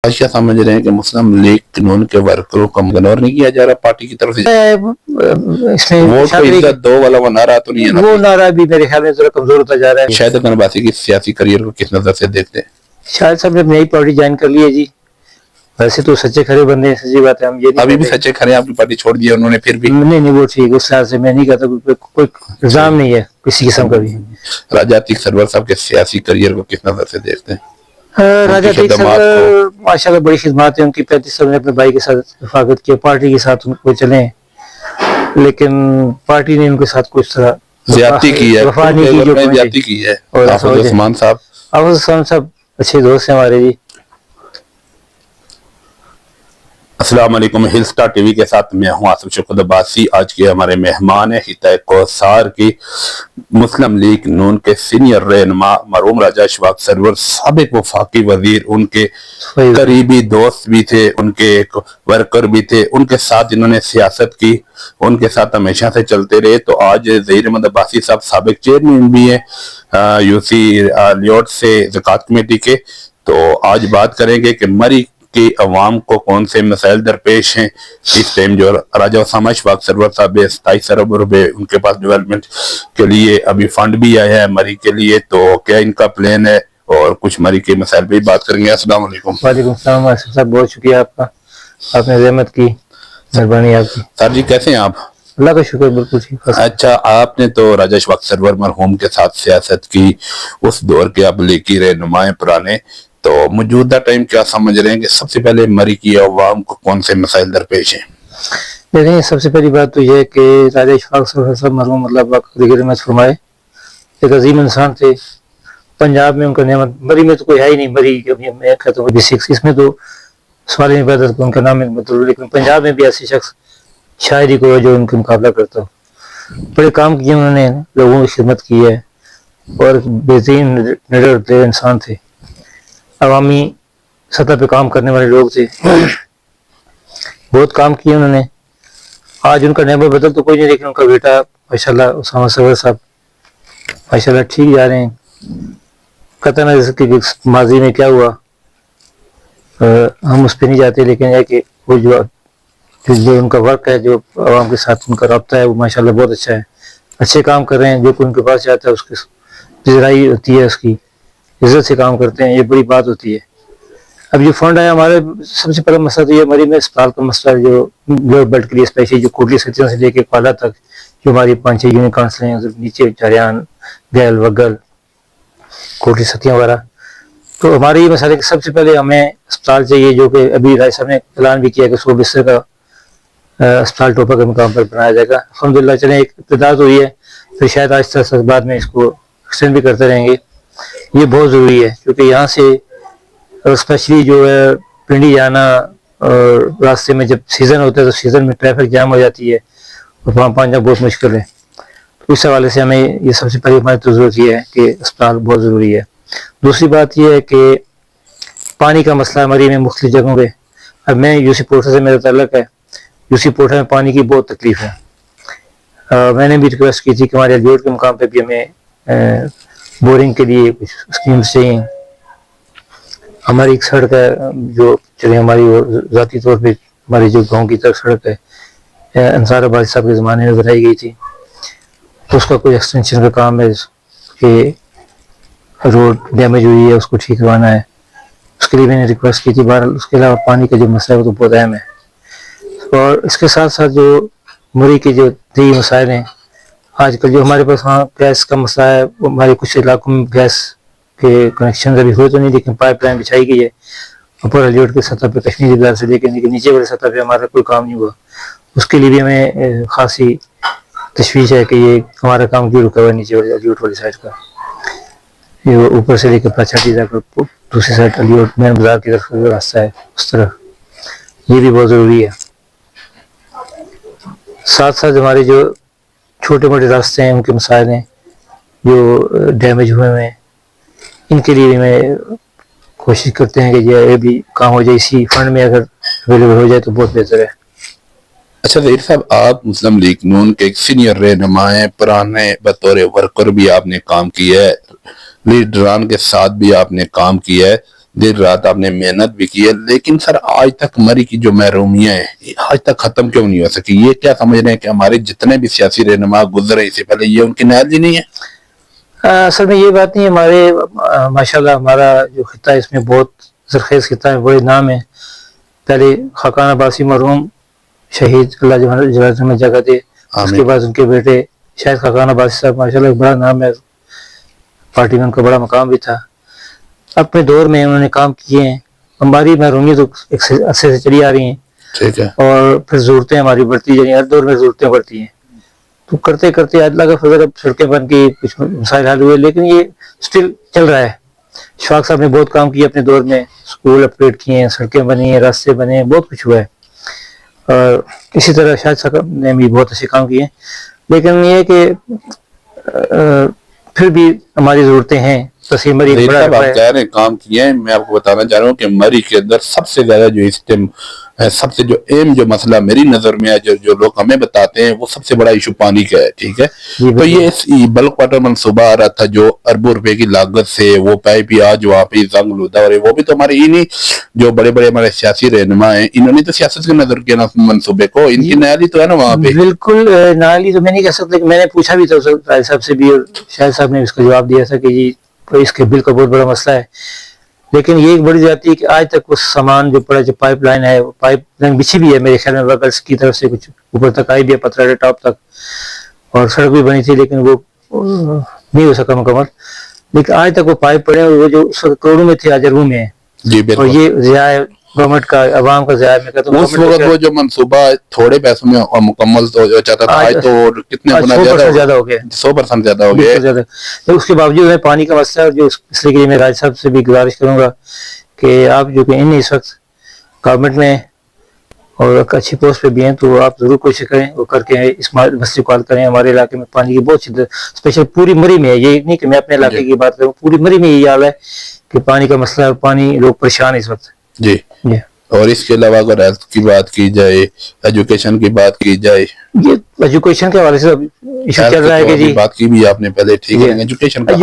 آج کیا سمجھ رہے ہیں کہ مسلم لیگ نون کے ورکروں کا اگنور نہیں کیا جا رہا پارٹی کی طرف سے؟ اس میں ووٹ کو عزت دو والا وہ نعرہ تو نہیں ہے نا؟ وہ نعرہ بھی میرے خیال میں ذرا کمزور ہوتا جا رہا ہے. شاہد اکن عباسی کی سیاسی کریئر کو کس نظر سے دیکھتے ہیں؟ شاہد صاحب نے نئی پارٹی جوائن کر لی ہے جی. ویسے تو سچے کھڑے بندے ہیں, سچی بات ہے. ہم یہ ابھی بھی سچے کھڑے ہیں, آپ کی پارٹی چھوڑ دی انہوں نے پھر بھی؟ نہیں وہ ٹھیک, اس لحاظ سے میں نہیں کہتا, کوئی الزام نہیں ہے کسی قسم کا بھی. راجہ عتیق سرور صاحب کے سیاسی کریئر کو کس نظر سے دیکھتے ہیں؟ راجہ عتیق سرور ماشاء اللہ بڑی خدمات ہیں ان کی. 35 سال نے اپنے بھائی کے ساتھ رفاقت کی, پارٹی کے ساتھ ان کو چلیں, لیکن پارٹی نے ان کے ساتھ کچھ طرح زیادتی کی ہے, وفا نہیں کی, زیادتی کی ہے. حافظ عثمان صاحب, حافظ عثمان صاحب اچھے دوست ہیں ہمارے جی. السلام علیکم. ہل سٹار ٹی وی کے ساتھ میں ہوں آصف شوکت عباسی. آج کے ہمارے مہمان ہیں خطہ کوثر کی مسلم لیگ نون کے سینئر رہنما مرحوم راجہ اشفاق سرور, سابق وفاقی وزیر, ان کے قریبی دوست بھی تھے, ان کے ایک ورکر بھی تھے, ان کے ساتھ انہوں نے سیاست کی, ان کے ساتھ ہمیشہ سے چلتے رہے. تو آج ظہیر احمد عباسی صاحب سابق چیئرمین بھی ہیں یو سی لیوٹ سے زکوٰۃ کمیٹی کے. تو آج بات کریں گے کہ مری کی عوام کو کون سے مسائل درپیش ہیں اس ٹائم. جو راجہ اسامہ اشفاق سرور صاحب 27 ارب روپے ان کے پاس ڈیولپمنٹ کے لیے ابھی فنڈ بھی آیا ہے مری کے لیے, تو کیا ان کا پلان ہے, اور کچھ مری کے مسائل پہ بات کریں گے. السلام علیکم. وعلیکم السلام آصف صاحب, بہت شکریہ آپ کا, آپ نے زحمت کی, مہربانی آپ کی. سر جی کیسے ہیں آپ؟ اللہ کا شکر, بالکل ٹھیک. اچھا, آپ نے تو راجہ اشفاق سرور مرحوم کے ساتھ سیاست کی, اس دور کے آپ لیگی رہنما ہیں پرانے, تو موجودہ ٹائم کیا سمجھ رہے ہیں کہ سب سے پہلے مری کی عوام کو کون سے مسائل درپیش ہیں؟ دیکھیں, سب سے پہلی بات تو یہ ہے کہ راجہ اشفاق سرور صاحب مرحوم اللہ پاک دیگر رحمت فرمائے ایک عظیم انسان تھے. پنجاب میں ان کا نعمت, مری میں تو کوئی ہے ہی نہیں, مری میں کہتا ہوں 26 اس میں تو سوال نہیں پیدا کہ ان کا نام مطلب, لیکن پنجاب میں بھی ایسے شخص شاعری کو جو ان کا مقابلہ کرتا ہو. بڑے کام کیے انہوں نے, لوگوں کی خدمت کی ہے, اور بہترین لیڈر انسان تھے, عوامی سطح پہ کام کرنے والے لوگ تھے, بہت کام کیے انہوں نے. آج ان کا نعمت بدل تو کوئی نہیں, لیکن ان کا بیٹا ماشاءاللہ اسامہ سرور صاحب ماشاءاللہ ٹھیک جا رہے ہیں. قطع نظر کہ ماضی میں کیا ہوا ہم اس پہ نہیں جاتے, لیکن یہ کہ وہ جو ان کا ورک ہے, جو عوام کے ساتھ ان کا رابطہ ہے, وہ ماشاءاللہ بہت اچھا ہے. اچھے کام کر رہے ہیں, جو کوئی ان کے پاس جاتا ہے اس کی پذیرائی ہوتی ہے, اس کی عزت سے کام کرتے ہیں, یہ بڑی بات ہوتی ہے. اب جو فنڈ آیا ہمارے, سب سے پہلا مسئلہ تو یہ مری میں اسپتال کا مسئلہ ہے, جو لوور بیلٹ کے لیے اسپیشلی جو کوٹلی سچیوں سے لے کے پالا تک جو ہماری 5-6 یونٹ کانسل ہیں, نیچے چاریان, گیل, وگل, کوٹلی ستیاں وغیرہ. تو ہمارے یہ مسئلہ ہے کہ سب سے پہلے ہمیں اسپتال چاہیے, جو کہ ابھی راج صاحب نے اعلان بھی کیا کہ 100 بستر کا اسپتال ٹوپا کے مقام پر بنایا جائے گا. الحمدللہ چلیں ایک ابتدا تو ہوئی ہے, پھر شاید آہستہ آہستہ بعد میں اس کو ایکسٹینڈ بھی کرتے رہیں گے. یہ بہت ضروری ہے, کیونکہ یہاں سے اسپیشلی جو ہے پنڈی جانا, اور راستے میں جب سیزن ہوتا ہے تو سیزن میں ٹریفک جام ہو جاتی ہے, اور وہاں پہنچنا بہت مشکل ہے. تو اس حوالے سے ہمیں یہ سب سے پہلی ہماری تو ضرورت یہ ہے کہ اسپتال بہت ضروری ہے. دوسری بات یہ ہے کہ پانی کا مسئلہ ہماری میں مختلف جگہوں پہ, اب میں یو سی پورٹر سے میرا تعلق ہے, یو سی پورٹر میں پانی کی بہت تکلیف ہے. میں نے بھی ریکویسٹ کی تھی کہ ہمارے جوڑ کے مقام پہ بھی ہمیں بورنگ کے لیے کچھ اسکیمز چاہیے. ہماری ایک سڑک ہے جو چلے ہماری ذاتی طور پہ ہماری جو گاؤں کی طرف سڑک ہے, انصار آباد صاحب کے زمانے میں بنائی گئی تھی, اس کا کوئی ایکسٹینشن کا کام ہے کہ روڈ ڈیمیج ہوئی ہے, اس کو ٹھیک کروانا ہے. اس کے لیے میں نے ریکویسٹ کی تھی. بہرحال اس کے علاوہ پانی کا جو مسئلہ ہے وہ تو بہت اہم ہے. اور اس کے ساتھ ساتھ جو مری کے جو دیگر مسائل ہیں, آج کل جو ہمارے پاس ہاں گیس کا مسئلہ ہے, وہ ہمارے کچھ علاقوں میں گیس کے کنیکشن ابھی ہوئے تو نہیں, لیکن پائپ لائن بچھائی گئی ہے اوپر ہالیوڈ کی سطح پہ, کشمیری بازار سے لے کے نیچے والے سطح پہ ہمارا کوئی کام نہیں ہوا. اس کے لیے بھی ہمیں خاصی تشویش ہے کہ یہ ہمارا کام کیوں رکا ہوا ہے نیچے والے ہالیوڈ والی سائڈ کا. یہ اوپر سے لے کے پچھاٹی تک دوسری سائڈ ہالیوڈ مین بازار کی طرف راستہ ہے, اس طرح یہ بھی بہت ضروری ہے. ساتھ ساتھ ہمارے جو چھوٹے موٹے راستے ہیں ان کے مسائل ہیں جو ڈیمیج ہوئے ہیں, ان کے لیے بھی میں کوشش کرتے ہیں کہ یہ بھی کام ہو جائے. اسی فنڈ میں اگر اویلیبل ہو جائے تو بہت بہتر ہے. اچھا ظہیر صاحب, آپ مسلم لیگ نون کے ایک سینئر رہنما ہیں, پرانے بطور ورکر بھی آپ نے کام کیا ہے, لیڈران کے ساتھ بھی آپ نے کام کیا ہے. دن رات آپ نے محنت بھی کی ہے، لیکن سر آج تک مری کی جو محرومیاں ہیں آج تک ختم کیوں نہیں ہو سکی؟ یہ کیا سمجھ رہے ہیں کہ ہمارے جتنے بھی سیاسی رہنما گزرے اس سے پہلے یہ ان کی نیاز ہی نہیں ہے؟ اصل میں یہ بات نہیں ہے، ہمارے ماشاءاللہ ہمارا جو خطہ ہے اس میں بہت زرخیز خطہ ہے، بڑے نام ہیں. پہلے خاقان عباسی مرحوم شہید اللہ جلالہ میں جگہ دے، اس کے بعد ان کے بیٹے شاہد خاقان عباسی صاحب ماشاءاللہ بڑا نام ہے، پارٹی میں ان کا بڑا مقام بھی تھا. اپنے دور میں انہوں نے کام کیے ہیں. ہماری محرومیت تو ایک عرصے سے چلی آ رہی ہیں، ٹھیک ہے، اور پھر ضرورتیں ہماری بڑھتی جا رہی ہیں، ہر دور میں ضرورتیں بڑھتی ہیں. تو کرتے کرتے اللہ کا فضل اب سڑکیں بن کے کچھ مسائل حل ہوئے، لیکن یہ سٹل چل رہا ہے. شفاق صاحب نے بہت کام کیا اپنے دور میں، اسکول اپگریڈ کیے ہیں، سڑکیں بنی ہیں، راستے بنے ہیں، بہت کچھ ہوا ہے. اور اسی طرح شاہد صاحب نے بھی بہت اچھے کام کیے ہیں. لیکن یہ کہ پھر بھی ہماری ضرورتیں ہیں. تسیم مری ایک بڑا آپ رقبہ ہے. کہہ رہے ہیں کام کیے ہیں، میں آپ کو بتانا چاہ رہا ہوں کہ مری کے اندر سب سے زیادہ جو اس ٹائم سب سے جو اہم جو مسئلہ میری نظر میں ہے، جو لوگ ہمیں بتاتے ہیں، وہ سب سے بڑا ایشو پانی کا ہے. ٹھیک ہے، تو یہ بلک واٹر منصوبہ آ رہا تھا جو اربوں روپے کی لاگت سے، وہ پائپ ہی آج وہاں پہ زنگ لودہ ہو رہے، وہ بھی تو ہمارے انہی جو بڑے بڑے ہمارے سیاسی رہنما ہیں، انہوں نے تو سیاست کے نظر کیا نا منصوبے کو. ان کی نیالی تو ہے نا وہاں پہ. بالکل نالی تو میں نہیں کہہ سکتا، کہ میں نے پوچھا بھی تھا راج صاحب سے بھی، اور شاہد صاحب نے اس کا جواب دیا تھا کہ جی اس کے بل کا بہت بڑا مسئلہ ہے. لیکن یہ ایک بڑی زیادتی ہے کہ آج تک وہ سامان جو پڑا، جو پائپ لائن ہے، وہ پائپ لائن بچھی بھی ہے میرے خیال میں، ورکرز کی طرف سے کچھ اوپر تک آئی بھی ہے، پتھرا ٹاپ تک، اور سڑک بھی بنی تھی، لیکن وہ نہیں ہو سکا مکمل. لیکن آج تک وہ پائپ پڑے، اور وہ جو کروڑوں میں تھے آج اربوں میں ہیں. جی اور بالکل. یہ ضیاء گورنمنٹ کا، عوام کا ضیاء. میں کہتا ہوں اس وقت وہ جو منصوبہ تھوڑے پیسوں میں اور مکمل تو چاہتا تھا، آج تو کتنے گنا 100% زیادہ ہو گیا، 100% زیادہ ہو گیا. تو اس کے باوجود ہے پانی کا مسئلہ ہے. جو اس لیے میں راج صاحب سے بھی گزارش کروں گا کہ آپ جو کہ اس وقت گورنمنٹ میں اور اچھی پوسٹ پہ بھی ہیں، تو آپ ضرور کوشش کریں اور کر کے اس مسئلے کو حل کریں. ہمارے علاقے میں پانی کی بہت شدت، اسپیشل پوری مری میں ہے، یہ نہیں کہ میں اپنے علاقے کی بات کروں، پوری مری میں یہ حال ہے کہ پانی کا مسئلہ ہے، پانی لوگ پریشان ہیں اس وقت. جی. اور اس کے علاوہ اگر ہیلتھ کی بات کی جائے، ایجوکیشن کی بات کی جائے، یہ ایجوکیشن کے حوالے سے ایشو چل رہا ہے کہ جی بات کی بھی آپ نے پہلے، ٹھیک ہے، ایجوکیشن کا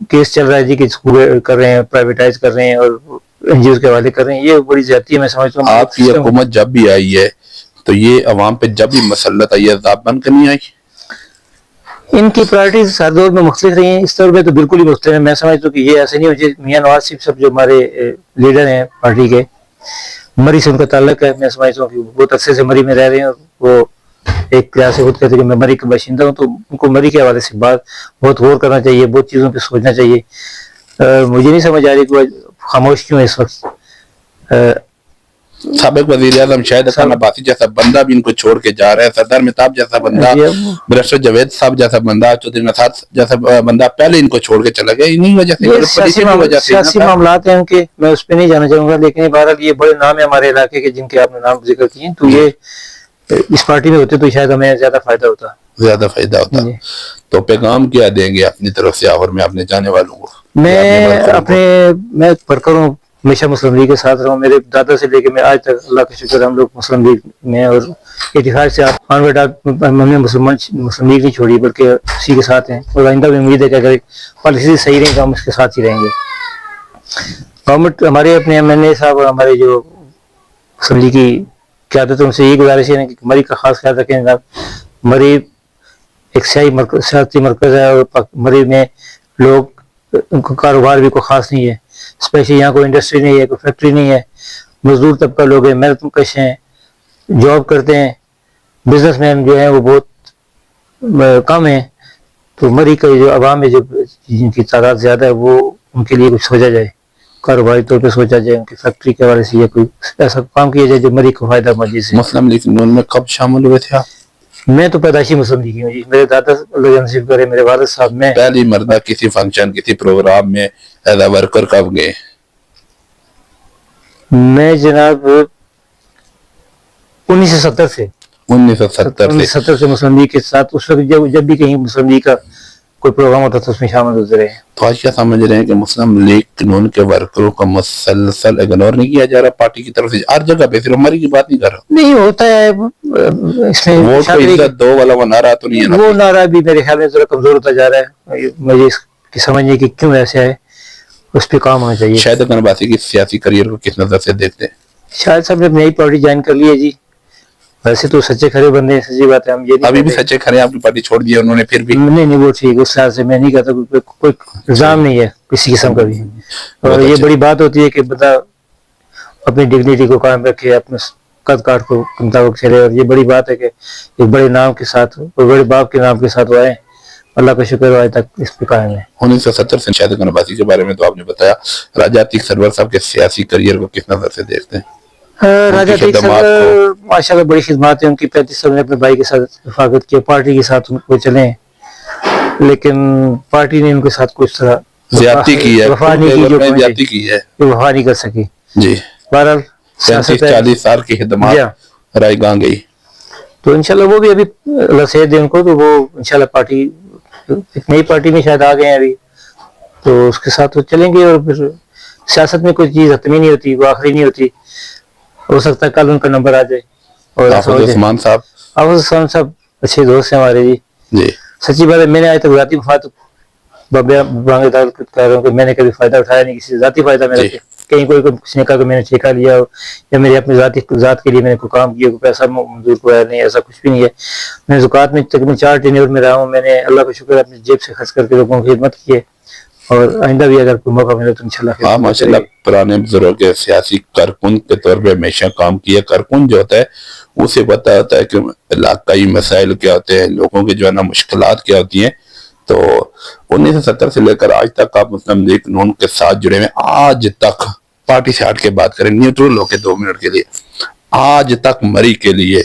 کیس چل رہا ہے جی کہ اسکول کر رہے ہیں، پرائیویٹائز کر رہے ہیں اور این جی اوز کے حوالے کر رہے ہیں. یہ بڑی زیادتی ہے، میں سمجھتا ہوں. آپ کی حکومت جب بھی آئی ہے تو یہ عوام پہ جب بھی مسلط آئی ہے، عذاب بن کر نہیں آئی. ان کی پرائرٹیز ہر دور میں مختلف رہی ہیں، اس طور پہ تو بالکل ہی مختلف ہے. میں سمجھتا ہوں کہ یہ ایسے نہیں ہو. میاں نواز شریف صاحب جو ہمارے لیڈر ہیں پارٹی کے، مری سے ان کا تعلق ہے. میں سمجھتا ہوں کہ بہت عرصے سے مری میں رہ رہے ہیں، اور وہ ایک لحاظ سے خود کہتے ہیں کہ میں مری کا باشندہ ہوں. تو ان کو مری کے حوالے سے بہت غور کرنا چاہیے، بہت چیزوں پہ سوچنا چاہیے. مجھے نہیں سمجھ آ رہی کہ خاموش کیوں ہے اس وقت. سابق وزیر اعظم شاہد خان عباسی جیسا بندہ بھی ان کو چھوڑ کے جا رہا ہے، سردار مہتاب جیسا بندہ، برسٹر جاوید صاحب جیسا بندہ، چودھری نصار جیسا بندہ پہلے ان کو چھوڑ کے چلا گیا. انہی وجہ سے سیاسی معاملات ہیں ان کے، میں اس پہ نہیں جانا چاہوں گا. لیکن بہرحال یہ بڑے نام ہیں ہمارے علاقے کے جن کے آپ نے نام ذکر کیے، تو یہ اس پارٹی میں ہوتے تو شاید ہمیں زیادہ فائدہ ہوتا. تو پیغام کیا دیں گے اپنی طرف سے اور میں اپنے جانے والوں کو؟ میں ورکر ہوں، ہمیشہ مسلم لیگ کے ساتھ رہا ہوں. میرے دادا سے لے کے میں آج تک اللہ کا شکر ہم لوگ مسلم لیگ میں، اور 85 سے ہم نے مسلم لیگ نہیں چھوڑی بلکہ اسی کے ساتھ ہیں. اور آئندہ بھی امید ہے کہ اگر پالیسی صحیح رہے تو ہم اس کے ساتھ ہی رہیں گے. گورنمنٹ ہمارے اپنے ایم این اے صاحب اور ہمارے جو مسلم لیگ کی قیادت، ان سے یہ گزارش ہے کہ مری کا خاص خیال رکھیں جناب. مری ایک سیاسی مرکز ہے، اور مری میں لوگ ان کا کاروبار بھی کوئی خاص نہیں ہے. اسپیشلی یہاں کوئی انڈسٹری نہیں ہے، کوئی فیکٹری نہیں ہے. مزدور طبقہ لوگ ہیں، محنت کش ہیں، جاب کرتے ہیں. بزنس مین جو ہیں وہ بہت کم ہیں. تو مری کا جو عوام ہے، جو جن کی تعداد زیادہ ہے، وہ ان کے لیے کچھ سوچا جائے، کاروباری طور پہ سوچا جائے، ان کی فیکٹری کے حوالے سے یا کوئی ایسا کام کیا جائے جو مری کو فائدہ مندی سے. مسلم لیگ نون میں کب شامل ہوئے تھے آپ؟ میں تو پیدائشی مسلم لیگ ہوں جی. میرے دادا اللہ نصیب کرے، میرے والد صاحب. میں پہلی مرتبہ کسی فنکشن، کسی پروگرام میں ایز اے ورکر کب گئے؟ میں جناب 1970 سے 1970 سے مسلم لیگ کے ساتھ. اس وقت جب بھی کہیں مسلم لیگ کا کوئی پروگرام ہوتا تھا اس میں شامل ہوتے رہے. تو آج کیا سمجھ رہے ہیں کہ مسلم لیگ نون کے ورکروں کا مسلسل اگنور نہیں کیا جا رہا پارٹی کی طرف سے؟ ہر جگہ پہ، صرف ہماری کی بات نہیں کر رہا. نہیں ہوتا ہے اس میں ووٹ کو عزت دو والا وہ نعرہ تو نہیں ہے نا. وہ نعرہ بھی میرے خیال میں ذرا کمزور ہوتا جا رہا ہے. مجھے اس کی سمجھنے کی کیوں ایسا ہے. اس پہ کام ہونا چاہیے. شاہد حقان عباسی کی سیاسی کریئر کو کس نظر سے دیکھتے ہیں؟ شاید صاحب نے نئی پارٹی جوائن کر لی ہے جی. ویسے تو سچے کھڑے بندے ہیں, سچی بات ہے, ہم یہ نہیں ابھی بھی کہتے. سچے کھڑے ہیں, آپ کی پارٹی چھوڑ دی ہے انہوں نے پھر بھی؟ نہیں وہ ٹھیک, اس لحاظ سے میں نہیں کہتا, کوئی الزام نہیں ہے کسی قسم کا بھی. اور یہ بڑی بات ہوتی ہے کہ بندہ اپنی ڈگنیٹی کو قائم رکھے, اپنے قد کاٹ کو مطابق چلے, اور یہ بڑی بات ہے کہ ایک بڑے نام کے ساتھ, بڑے باپ کے نام کے ساتھ وہ آئے. اللہ کا شکر آج تک اس پہ قائم ہے. 1970 سے شاہد حقان عباسی کے بارے میں تو آپ نے بتایا. راجہ عتیق سرور صاحب کے سیاسی کریئر کو کس نظر سے دیکھتے ہیں؟ راجہ عتیق سرور ماشاء اللہ بڑی خدمات ہیں ان کی. 35 سال نے اپنے بھائی کے ساتھ رفاقت کی, پارٹی کے ساتھ ان کو چلے, لیکن پارٹی نے ان کے ساتھ کچھ طرح زیادتی کی ہے, وفا نہیں کی, جو زیادتی کی ہے, وفا نہیں کر سکی. جی. بہرحال 40 سال کی خدمات رائے گاں گئی. تو انشاءاللہ وہ بھی ابھی رسید دے ان کو, تو وہ انشاءاللہ پارٹی ایک نئی پارٹی میں شاید آ گئے ہیں ابھی, تو اس کے ساتھ وہ چلیں گے. اور پھر سیاست میں کوئی چیز حتمی نہیں ہوتی, وہ آخری نہیں ہوتی. ہو سکتا ہے کل ان کا نمبر آ جائے. اور حافظ عثمان صاحب, حافظ عثمان صاحب اچھے دوست ہیں ہمارے جی. سچی بات ہے, میں نے آج تک ذاتی مفاد کہہ رہا ہوں کہ میں نے کبھی فائدہ اٹھایا نہیں, کسی ذاتی فائدہ میرا کہیں کوئی کسی نے کہا کہ میں نے ٹھیکہ لیا یا میرے اپنے ذات کے لیے میں نے کوئی کام کیا, کوئی پیسہ منظور ہوا نہیں, ایسا کچھ بھی نہیں ہے. میں زکوٰۃ میں تقریباً 4 ٹینیور میں رہا ہوں. میں نے اللہ کا شکر اپنی جیب سے خرچ کر کے لوگوں کی خدمت کی ہے, اور آئندہ بھی اگر کوئی موقع ملے تو انشاءاللہ. ہاں ماشاء اللہ, پرانے بزرگ سیاسی کارکن کے طور پہ ہمیشہ کام کیا. کارکن جو ہوتا ہے اسے پتہ ہوتا ہے کہ علاقائی مسائل کیا ہوتے ہیں, لوگوں کے جو ہے نا مشکلات کیا ہوتی ہیں. تو 1970 سے لے کر آج تک آپ مسلم لیگ نون کے ساتھ جڑے ہوئے. آج تک پارٹی سے ہٹ کے بات کریں, نیوٹرل ہو کے 2 منٹ کے لیے, آج تک مری کے لیے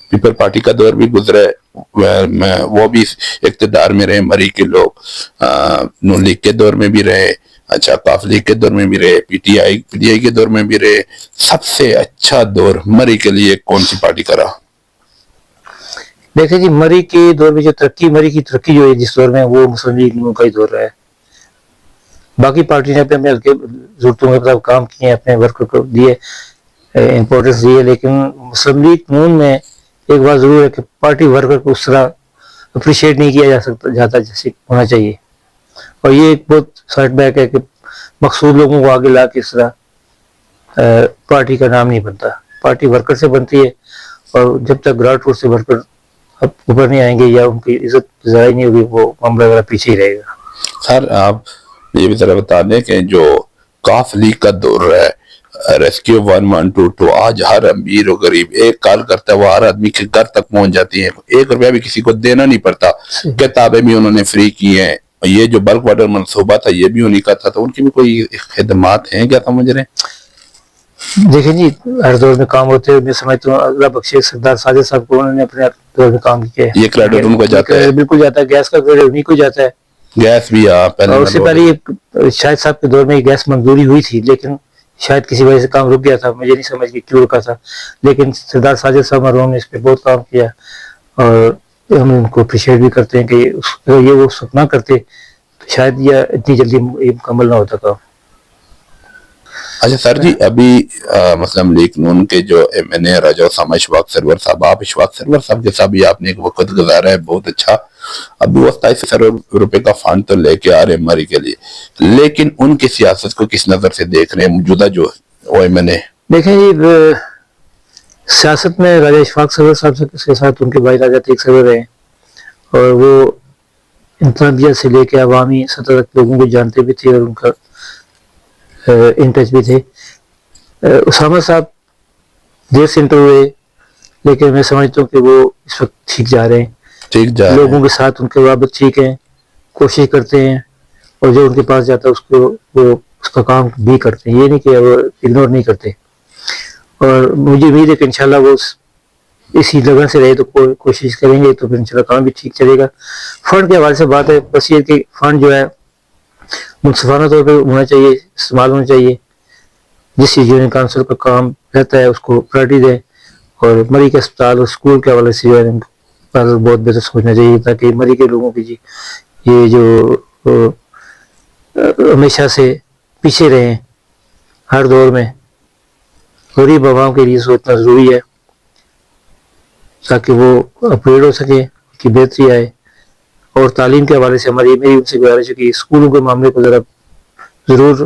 پیپل پارٹی کا دور بھی گزرے, وہ بھی اقتدار میں رہے مری کے لوگ, نون لیگ کے دور میں بھی رہے, اچھا قاف لیگ کے دور میں بھی رہے, پی ٹی آئی کے دور میں بھی رہے. سب سے اچھا دور مری کے لیے کون سی پارٹی کا رہا؟ دیکھیں جی, مری کے دور میں جو مری کی ترقی جو ہے جس دور میں, وہ مسلم لیگ نون کا ہی دور رہا ہے. باقی پارٹی نے اپنے ہلکے ضرورتوں کے مطابق کام کیے, اپنے ورکر کو دیے, امپورٹنس دیے, لیکن مسلم لیگ نون میں ایک بات ضرور ہے کہ پارٹی ورکر کو اس طرح اپریشیٹ نہیں کیا جاتا جیسے ہونا چاہیے. اور یہ ایک بہت سائڈ بیک ہے کہ مقصود لوگوں کو آگے لا کے اس طرح پارٹی کا نام نہیں بنتا. پارٹی ورکر سے بنتی ہے, اور جب تک گراؤنڈ فلور سے ورکر اب اوپر نہیں آئیں گے یا ان کی عزت ضائع نہیں ہوگی, وہ معاملہ وغیرہ پیچھے ہی رہے گا. سر آپ یہ بھی ذرا بتا دیں کہ جو قاف لیگ کا دور ہے, ریسکیو 1122, آج ہر امیر و غریب ایک کال کرتا ہے, وہ ہر آدمی کے گھر تک پہنچ جاتی ہے, 1 روپیہ بھی کسی کو دینا نہیں پڑتا. کتابیں بھی انہوں نے فری کی ہیں. یہ جو بلک واٹر منصوبہ تھا یہ بھی انہی کا تھا, تو ان کی بھی کوئی خدمات ہیں کیا, سمجھ رہے ہیں؟ دیکھیں جی, ہر دور میں کام ہوتے ہیں. میں سمجھتا ہوں اللہ بخشے سردار ساجد صاحب کو, انہوں نے اپنے دور میں کام کیا ہے. یہ کریڈٹ ان کو جاتا ہے, بالکل جاتا ہے. گیس کا کریڈٹ انہی کو جاتا ہے. گیس بھی اور اس سے پہلے شاہد صاحب کے دور میں گیس منظوری ہوئی تھی, لیکن شاید کسی وجہ سے کام رک گیا تھا. مجھے نہیں سمجھ کہ کیوں رکا تھا, لیکن سردار ساجد صاحب مرحوم نے اس پہ بہت کام کیا, اور ہم ان کو اپریشیٹ بھی کرتے ہیں کہ یہ وہ سپنا کرتے تو شاید یہ اتنی جلدی مکمل نہ ہوتا کام. اچھا سر جی, ابھی مسلم لیگ نون کے جو ایم این اے راجہ اسامہ اشفاق سرور صاحب, آپ اشفاق سرور صاحب کے ساتھ بھی آپ نے ایک وقت گزارا ہے بہت اچھا. ابھی وہ 27 کروڑ روپے کا فنڈ تو لے کے آ رہے ہیں مری کے لیے, لیکن ان کی سیاست کو کس نظر سے دیکھ رہے ہیں موجودہ جو ایم این اے؟ دیکھیں جی, سیاست میں راجہ اشفاق سرور صاحب کے ساتھ ان کے بھائی راجہ عتیق سرور ہیں, اور وہ انتخابیت سے لے کے عوامی سطح تک لوگوں کو جانتے بھی تھے, اور ان کا ان ٹچ بھی تھے. اسامہ صاحب دیر سے انٹر ہوئے, لیکن میں سمجھتا ہوں کہ وہ اس وقت ٹھیک جا رہے ہیں. لوگوں کے ساتھ ان کے روابط ٹھیک ہیں, کوشش کرتے ہیں, اور جو ان کے پاس جاتا ہے اس کو وہ اس کا کام بھی کرتے ہیں. یہ نہیں کہ وہ اگنور نہیں کرتے, اور مجھے امید ہے کہ انشاءاللہ وہ اسی لگن سے رہے تو کوشش کریں گے تو پھر انشاءاللہ کام بھی ٹھیک چلے گا. فنڈ کے حوالے سے بات ہے بس یہ کہ فنڈ جو ہے منصفانہ طور پہ ہونا چاہیے, استعمال ہونا چاہیے. جس یونین کونسل کا کام رہتا ہے اس کو پرائرٹی دیں, اور مری کے اسپتال اور اسکول کے حوالے سے جو ہے بہت بہتر سوچنا چاہیے, تاکہ مری کے لوگوں کی یہ جو ہمیشہ سے پیچھے رہے ہیں ہر دور میں, غریب عوام کے لیے سوچنا ضروری ہے تاکہ وہ اپگریڈ ہو سکے, ان کی بہتری آئے. اور تعلیم کے حوالے سے میری ان سے گزارش ہے کہ اسکولوں کے معاملے کو ذرا ضرور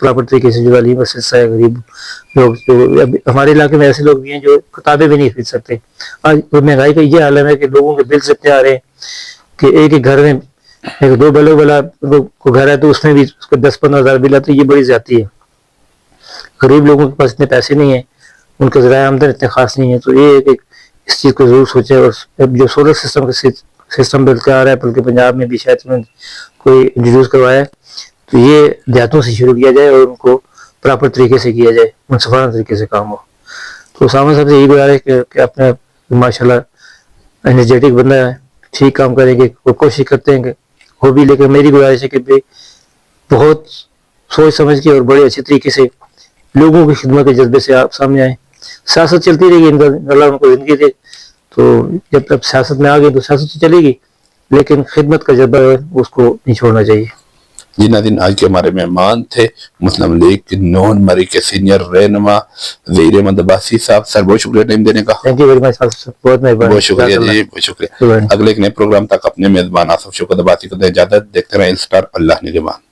پراپر طریقے سے جو تعلیم کا سلسلہ ہے غریب لوگ جو ہمارے علاقے میں ایسے لوگ بھی ہیں جو کتابیں بھی نہیں خرید سکتے. آج مہنگائی کا یہ عالم ہے کہ لوگوں کے بلز اتنے آ رہے ہیں کہ ایک ایک گھر میں ایک دو بلا کو گھر ہے تو اس میں بھی اس کو 10-15 ہزار بل آتے. یہ بڑی زیادتی ہے. غریب لوگوں کے پاس اتنے پیسے نہیں ہیں, ان کے ذرائع آمدن اتنے خاص نہیں ہیں. تو یہ ایک اس چیز کو ضرور سوچیں. اور جو سولر سسٹم کا سسٹم بلکہ آ رہا ہے بلکہ پنجاب میں بھی شاید انہوں نے کوئی انٹروڈیوس کروایا ہے, تو یہ دیہاتوں سے شروع کیا جائے اور ان کو پراپر طریقے سے کیا جائے, منصفانہ طریقے سے کام ہو. تو سامنے صاحب سے یہی گزارش ہے کہ اپنا ماشاء اللہ انرجیٹک بندہ ہے, ٹھیک کام کریں گے, کوشش کرتے ہیں کہ وہ بھی. لیکن میری گزارش ہے کہ بہت سوچ سمجھ کے اور بڑے اچھے طریقے سے لوگوں کی خدمت کے جذبے سے آپ سامنے آئیں. سیاست چلتی رہے گی, اللہ ان کو زندگی دے. تو جب تک سیاست میں آ گئی تو سیاست تو چلے گی, لیکن خدمت کا جذبہ ہے اس کو نہیں چھوڑنا چاہیے. جی ناظرین, آج کے ہمارے مہمان تھے مسلم لیگ نون مری کے سینئر رہنما ظہیر احمد عباسی صاحب. سر بہت شکریہ ٹائم دینے کا. تھینک یو ویری مچ, بہت مہربانی. بہت شکریہ جی, بہت شکریہ. اگلے ایک نئے پروگرام تک اپنے میزبان آصف شوکت عباسی کو دے اجازت. دیکھتے رہیں اسٹار. اللہ نگہبان.